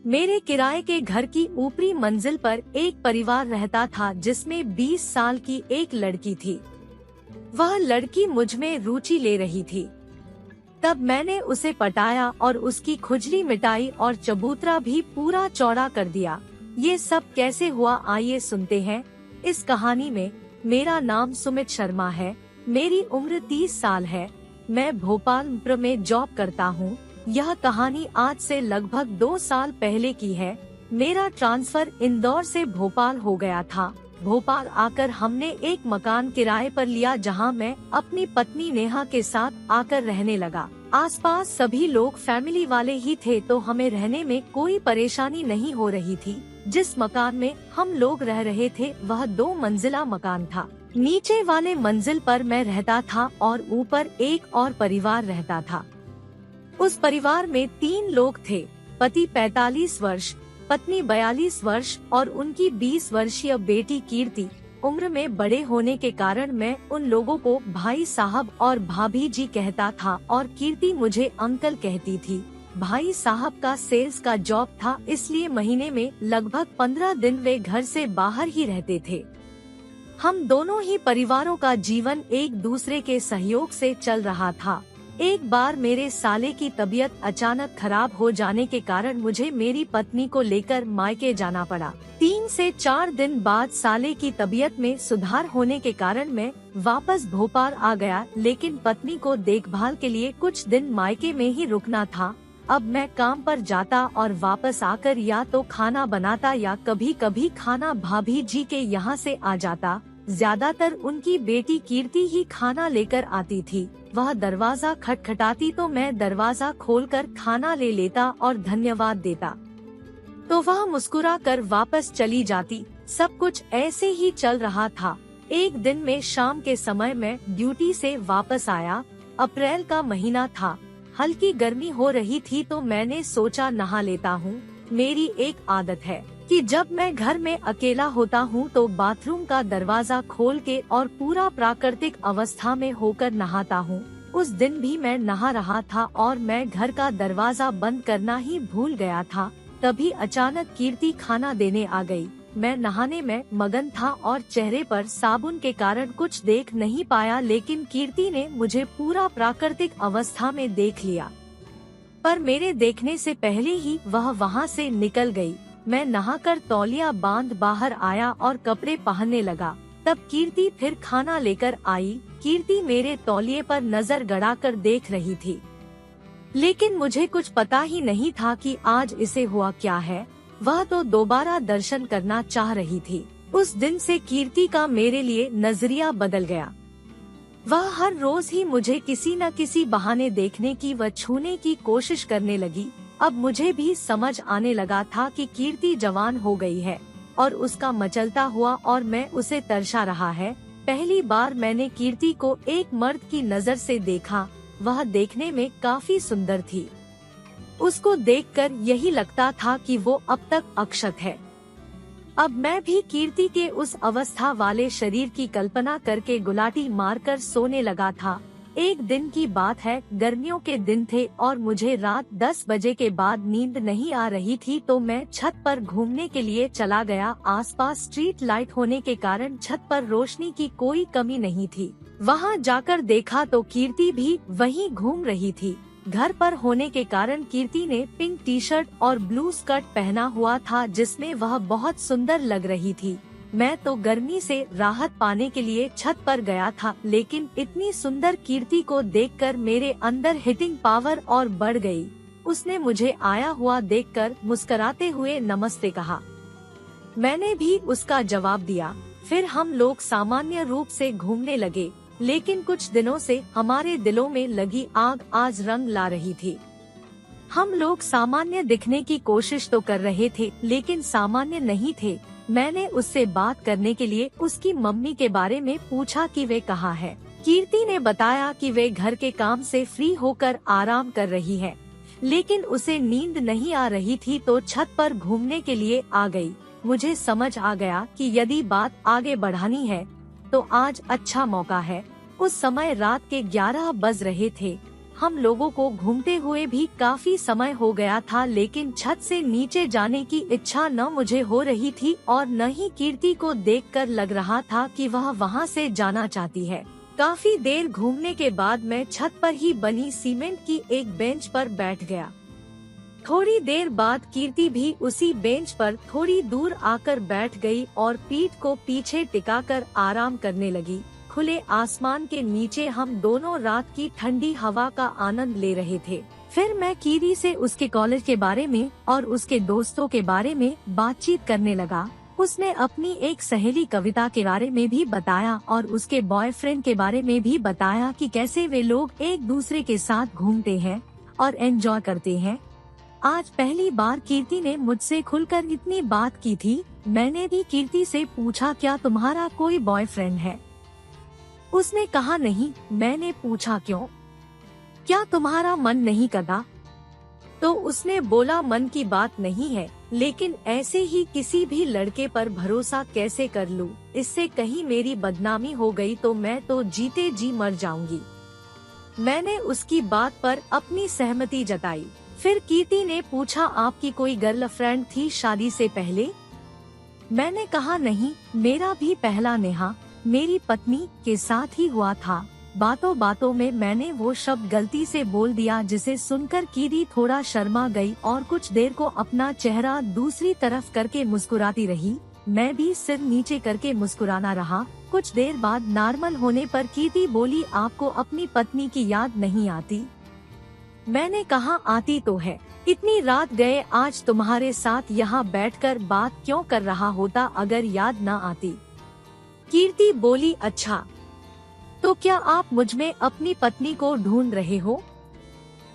मेरे किराए के घर की ऊपरी मंजिल पर एक परिवार रहता था जिसमें 20 साल की एक लड़की थी। वह लड़की मुझ में रुचि ले रही थी। तब मैंने उसे पटाया और उसकी खुजली मिटाई और चबूतरा भी पूरा चौड़ा कर दिया। ये सब कैसे हुआ आइए सुनते हैं। इस कहानी में मेरा नाम सुमित शर्मा है। मेरी उम्र 30 साल है। मैं भोपाल में जॉब करता हूँ। यह कहानी आज से लगभग 2 साल पहले की है। मेरा ट्रांसफर इंदौर से भोपाल हो गया था। भोपाल आकर हमने एक मकान किराए पर लिया जहां मैं अपनी पत्नी नेहा के साथ आकर रहने लगा। आसपास सभी लोग फैमिली वाले ही थे तो हमें रहने में कोई परेशानी नहीं हो रही थी। जिस मकान में हम लोग रह रहे थे वह 2 मंजिला मकान था। नीचे वाले मंजिल पर मैं रहता था और ऊपर एक और परिवार रहता था। उस परिवार में 3 लोग थे। पति 45 वर्ष, पत्नी 42 वर्ष और उनकी 20 वर्षीय बेटी कीर्ति। उम्र में बड़े होने के कारण मैं उन लोगों को भाई साहब और भाभी जी कहता था और कीर्ति मुझे अंकल कहती थी। भाई साहब का सेल्स का जॉब था, इसलिए महीने में लगभग 15 दिन वे घर से बाहर ही रहते थे। हम दोनों ही परिवारों का जीवन एक दूसरे के सहयोग से चल रहा था। एक बार मेरे साले की तबीयत अचानक खराब हो जाने के कारण मुझे मेरी पत्नी को लेकर मायके जाना पड़ा। 3 से 4 दिन बाद साले की तबीयत में सुधार होने के कारण मैं वापस भोपाल आ गया, लेकिन पत्नी को देखभाल के लिए कुछ दिन मायके में ही रुकना था। अब मैं काम पर जाता और वापस आकर या तो खाना बनाता या कभी कभी खाना भाभी जी के यहाँ से आ जाता। ज्यादातर उनकी बेटी कीर्ति ही खाना लेकर आती थी। वह दरवाजा खटखटाती तो मैं दरवाजा खोलकर खाना ले लेता और धन्यवाद देता तो वह मुस्कुरा कर वापस चली जाती। सब कुछ ऐसे ही चल रहा था। एक दिन में शाम के समय मैं ड्यूटी से वापस आया। अप्रैल का महीना था। हल्की गर्मी हो रही थी तो मैंने सोचा नहा लेता हूँ। मेरी एक आदत है कि जब मैं घर में अकेला होता हूँ तो बाथरूम का दरवाजा खोल के और पूरा प्राकृतिक अवस्था में होकर नहाता हूँ। उस दिन भी मैं नहा रहा था और मैं घर का दरवाजा बंद करना ही भूल गया था। तभी अचानक कीर्ति खाना देने आ गई। मैं नहाने में मगन था और चेहरे पर साबुन के कारण कुछ देख नहीं पाया, लेकिन कीर्ति ने मुझे पूरा प्राकृतिक अवस्था में देख लिया। पर मेरे देखने से पहले ही वह वहाँ से निकल गई। मैं नहाकर तौलिया बांध बाहर आया और कपड़े पहनने लगा। तब कीर्ति फिर खाना लेकर आई। कीर्ति मेरे तौलिए पर नजर गड़ाकर देख रही थी, लेकिन मुझे कुछ पता ही नहीं था कि आज इसे हुआ क्या है। वह तो दोबारा दर्शन करना चाह रही थी। उस दिन से कीर्ति का मेरे लिए नजरिया बदल गया। वह हर रोज ही मुझे किसी न किसी बहाने देखने की व छूने की कोशिश करने लगी। अब मुझे भी समझ आने लगा था कि कीर्ति जवान हो गई है और उसका मचलता हुआ और मैं उसे तरसा रहा है। पहली बार मैंने कीर्ति को एक मर्द की नजर से देखा। वह देखने में काफी सुंदर थी। उसको देखकर यही लगता था कि वो अब तक अक्षत है। अब मैं भी कीर्ति के उस अवस्था वाले शरीर की कल्पना करके गुलाटी मारकर सोने लगा था। एक दिन की बात है, गर्मियों के दिन थे और मुझे रात 10 बजे के बाद नींद नहीं आ रही थी तो मैं छत पर घूमने के लिए चला गया। आसपास स्ट्रीट लाइट होने के कारण छत पर रोशनी की कोई कमी नहीं थी। वहां जाकर देखा तो कीर्ति भी वहीं घूम रही थी। घर पर होने के कारण कीर्ति ने पिंक टी शर्ट और ब्लू स्कर्ट पहना हुआ था जिसमें वह बहुत सुंदर लग रही थी। मैं तो गर्मी से राहत पाने के लिए छत पर गया था, लेकिन इतनी सुंदर कीर्ति को देखकर मेरे अंदर हिटिंग पावर और बढ़ गई। उसने मुझे आया हुआ देखकर मुस्कुराते हुए नमस्ते कहा। मैंने भी उसका जवाब दिया। फिर हम लोग सामान्य रूप से घूमने लगे, लेकिन कुछ दिनों से हमारे दिलों में लगी आग आज रंग ला रही थी। हम लोग सामान्य दिखने की कोशिश तो कर रहे थे, लेकिन सामान्य नहीं थे। मैंने उससे बात करने के लिए उसकी मम्मी के बारे में पूछा कि वे कहाँ है। कीर्ति ने बताया कि वे घर के काम से फ्री होकर आराम कर रही है, लेकिन उसे नींद नहीं आ रही थी तो छत पर घूमने के लिए आ गई। मुझे समझ आ गया कि यदि बात आगे बढ़ानी है तो आज अच्छा मौका है। उस समय रात के 11 बज रहे थे। हम लोगों को घूमते हुए भी काफी समय हो गया था, लेकिन छत से नीचे जाने की इच्छा न मुझे हो रही थी और न ही कीर्ति को देखकर लग रहा था कि वह वहां से जाना चाहती है। काफी देर घूमने के बाद मैं छत पर ही बनी सीमेंट की एक बेंच पर बैठ गया। थोड़ी देर बाद कीर्ति भी उसी बेंच पर थोड़ी दूर आकर बैठ गई और पीठ को पीछे टिकाकर आराम करने लगी। खुले आसमान के नीचे हम दोनों रात की ठंडी हवा का आनंद ले रहे थे। फिर मैं कीर्ति से उसके कॉलेज के बारे में और उसके दोस्तों के बारे में बातचीत करने लगा। उसने अपनी एक सहेली कविता के बारे में भी बताया और उसके बॉयफ्रेंड के बारे में भी बताया कि कैसे वे लोग एक दूसरे के साथ घूमते हैं और एंजॉय करते हैं। आज पहली बार कीर्ति ने मुझसे खुलकर इतनी बात की थी। मैंने भी कीर्ति से पूछा, क्या तुम्हारा कोई बॉयफ्रेंड है? उसने कहा नहीं। मैंने पूछा क्यों, क्या तुम्हारा मन नहीं करता? तो उसने बोला मन की बात नहीं है, लेकिन ऐसे ही किसी भी लड़के पर भरोसा कैसे कर लूं? इससे कहीं मेरी बदनामी हो गई तो मैं तो जीते जी मर जाऊंगी। मैंने उसकी बात पर अपनी सहमति जताई। फिर कीर्ति ने पूछा, आपकी कोई गर्लफ्रेंड थी शादी से पहले? मैंने कहा नहीं, मेरा भी पहला नेहा मेरी पत्नी के साथ ही हुआ था। बातों बातों में मैंने वो शब्द गलती से बोल दिया जिसे सुनकर कीर्ति थोड़ा शर्मा गई और कुछ देर को अपना चेहरा दूसरी तरफ करके मुस्कुराती रही। मैं भी सिर नीचे करके मुस्कुराना रहा। कुछ देर बाद नॉर्मल होने पर कीर्ति बोली, आपको अपनी पत्नी की याद नहीं आती? मैंने कहा आती तो है, इतनी रात गए आज तुम्हारे साथ यहाँ बैठकर बात क्यों कर रहा होता अगर याद न आती। कीर्ति बोली, अच्छा तो क्या आप मुझ में अपनी पत्नी को ढूंढ रहे हो?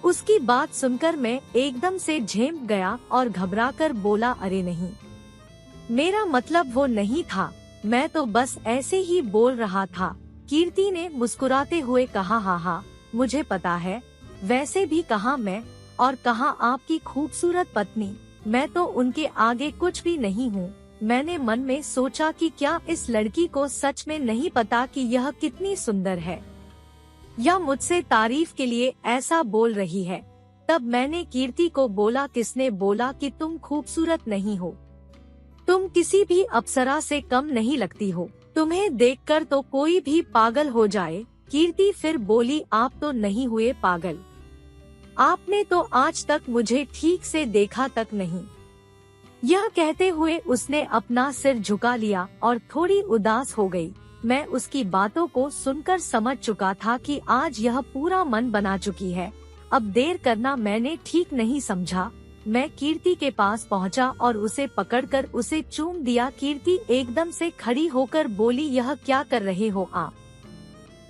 उसकी बात सुनकर मैं एकदम से झेम गया और घबराकर बोला, अरे नहीं, मेरा मतलब वो नहीं था, मैं तो बस ऐसे ही बोल रहा था। कीर्ति ने मुस्कुराते हुए कहा, हाँ मुझे पता है, वैसे भी कहाँ मैं और कहाँ आपकी खूबसूरत पत्नी, मैं तो उनके आगे कुछ भी नहीं हूँ। मैंने मन में सोचा कि क्या इस लड़की को सच में नहीं पता कि यह कितनी सुंदर है या मुझसे तारीफ के लिए ऐसा बोल रही है। तब मैंने कीर्ति को बोला, किसने बोला कि तुम खूबसूरत नहीं हो? तुम किसी भी अप्सरा से कम नहीं लगती हो, तुम्हें देखकर तो कोई भी पागल हो जाए। कीर्ति फिर बोली, आप तो नहीं हुए पागल, आपने तो आज तक मुझे ठीक से देखा तक नहीं। यह कहते हुए उसने अपना सिर झुका लिया और थोड़ी उदास हो गई। मैं उसकी बातों को सुनकर समझ चुका था कि आज यह पूरा मन बना चुकी है। अब देर करना मैंने ठीक नहीं समझा। मैं कीर्ति के पास पहुंचा और उसे पकड़कर उसे चूम दिया। कीर्ति एकदम से खड़ी होकर बोली, यह क्या कर रहे हो आप?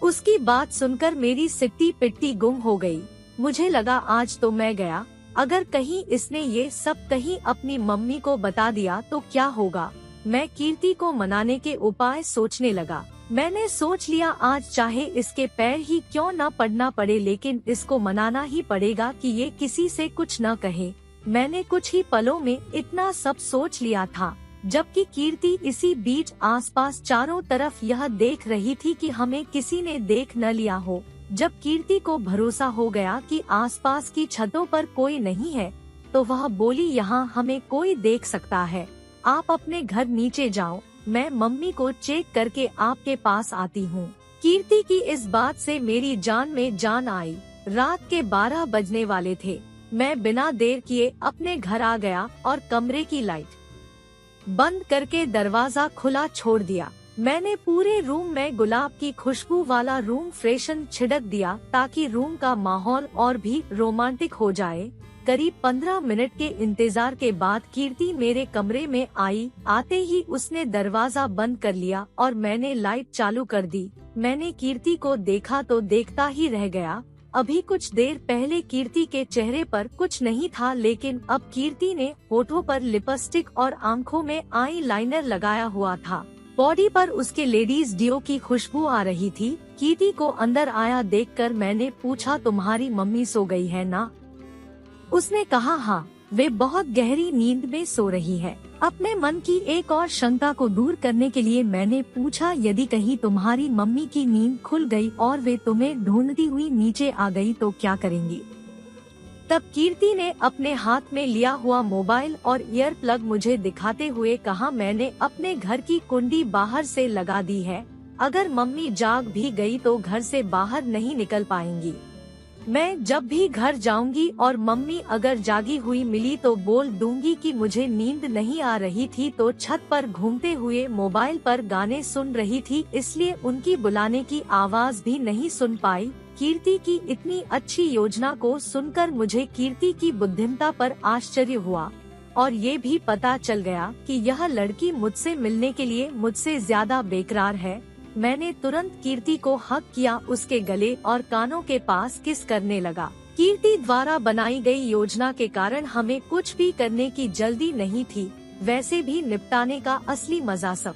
उसकी बात सुनकर मेरी सिट्टी पिट्टी गुम हो गई। मुझे लगा आज तो मैं गया। अगर कहीं इसने ये सब कहीं अपनी मम्मी को बता दिया तो क्या होगा। मैं कीर्ति को मनाने के उपाय सोचने लगा। मैंने सोच लिया आज चाहे इसके पैर ही क्यों न पड़ना पड़े, लेकिन इसको मनाना ही पड़ेगा कि ये किसी से कुछ न कहे। मैंने कुछ ही पलों में इतना सब सोच लिया था, जबकि कीर्ति इसी बीच आसपास चारों तरफ यह देख रही थी कि हमें किसी ने देख न लिया हो। जब कीर्ति को भरोसा हो गया कि आसपास की छतों पर कोई नहीं है, तो वह बोली, यहाँ हमें कोई देख सकता है, आप अपने घर नीचे जाओ, मैं मम्मी को चेक करके आपके पास आती हूँ। कीर्ति की इस बात से मेरी जान में जान आई। रात के 12 बजने वाले थे। मैं बिना देर किए अपने घर आ गया और कमरे की लाइट बंद करके दरवाजा खुला छोड़ दिया। मैंने पूरे रूम में गुलाब की खुशबू वाला रूम फ्रेशन छिड़क दिया ताकि रूम का माहौल और भी रोमांटिक हो जाए। करीब 15 मिनट के इंतजार के बाद कीर्ति मेरे कमरे में आई। आते ही उसने दरवाजा बंद कर लिया और मैंने लाइट चालू कर दी। मैंने कीर्ति को देखा तो देखता ही रह गया। अभी कुछ देर पहले कीर्ति के चेहरे पर कुछ नहीं था, लेकिन अब कीर्ति ने होठों पर लिपस्टिक और आंखों में आई लाइनर लगाया हुआ था। बॉडी पर उसके लेडीज डियो की खुशबू आ रही थी। कीर्ति को अंदर आया देखकर मैंने पूछा, तुम्हारी मम्मी सो गई है ना? उसने कहा हाँ, वे बहुत गहरी नींद में सो रही है। अपने मन की एक और शंका को दूर करने के लिए मैंने पूछा, यदि कहीं तुम्हारी मम्मी की नींद खुल गई और वे तुम्हें ढूंढती हुई नीचे आ गई तो क्या करेंगी? तब कीर्ति ने अपने हाथ में लिया हुआ मोबाइल और ईयर प्लग मुझे दिखाते हुए कहा, मैंने अपने घर की कुंडी बाहर से लगा दी है। अगर मम्मी जाग भी गई तो घर से बाहर नहीं निकल पाएंगी। मैं जब भी घर जाऊंगी और मम्मी अगर जागी हुई मिली तो बोल दूंगी कि मुझे नींद नहीं आ रही थी, तो छत पर घूमते हुए मोबाइल पर गाने सुन रही थी, इसलिए उनकी बुलाने की आवाज भी नहीं सुन पाई। कीर्ति की इतनी अच्छी योजना को सुनकर मुझे कीर्ति की बुद्धिमत्ता पर आश्चर्य हुआ और ये भी पता चल गया कि यह लड़की मुझसे मिलने के लिए मुझसे ज्यादा बेकरार है। मैंने तुरंत कीर्ति को हक किया, उसके गले और कानों के पास किस करने लगा। कीर्ति द्वारा बनाई गई योजना के कारण हमें कुछ भी करने की जल्दी नहीं थी। वैसे भी निपटाने का असली मजा सब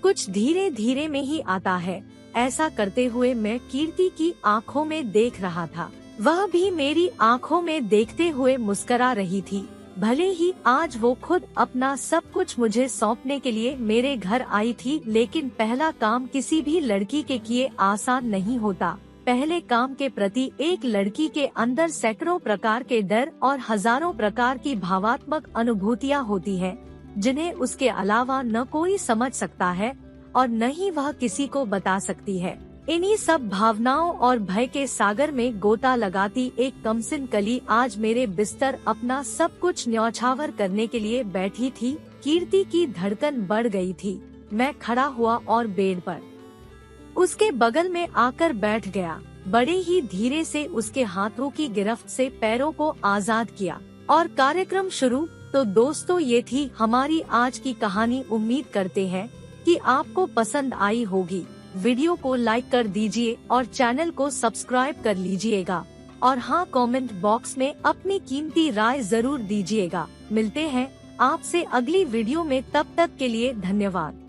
कुछ धीरे धीरे में ही आता है। ऐसा करते हुए मैं कीर्ति की आँखों में देख रहा था, वह भी मेरी आँखों में देखते हुए मुस्कुरा रही थी। भले ही आज वो खुद अपना सब कुछ मुझे सौंपने के लिए मेरे घर आई थी, लेकिन पहला काम किसी भी लड़की के किए आसान नहीं होता। पहले काम के प्रति एक लड़की के अंदर सैकड़ों प्रकार के डर और हजारों प्रकार की भावात्मक अनुभूतियाँ होती है, जिन्हें उसके अलावा न कोई समझ सकता है और न ही वह किसी को बता सकती है। इन्हीं सब भावनाओं और भय के सागर में गोता लगाती एक कमसिन कली आज मेरे बिस्तर अपना सब कुछ न्यौछावर करने के लिए बैठी थी। कीर्ति की धड़कन बढ़ गई थी। मैं खड़ा हुआ और बेड पर उसके बगल में आकर बैठ गया। बड़े ही धीरे से उसके हाथों की गिरफ्त से पैरों को आजाद किया और कार्यक्रम शुरू। तो दोस्तों, ये थी हमारी आज की कहानी। उम्मीद करते हैं कि आपको पसंद आई होगी। वीडियो को लाइक कर दीजिए और चैनल को सब्सक्राइब कर लीजिएगा और हाँ, कमेंट बॉक्स में अपनी कीमती राय जरूर दीजिएगा। मिलते हैं आपसे अगली वीडियो में, तब तक के लिए धन्यवाद।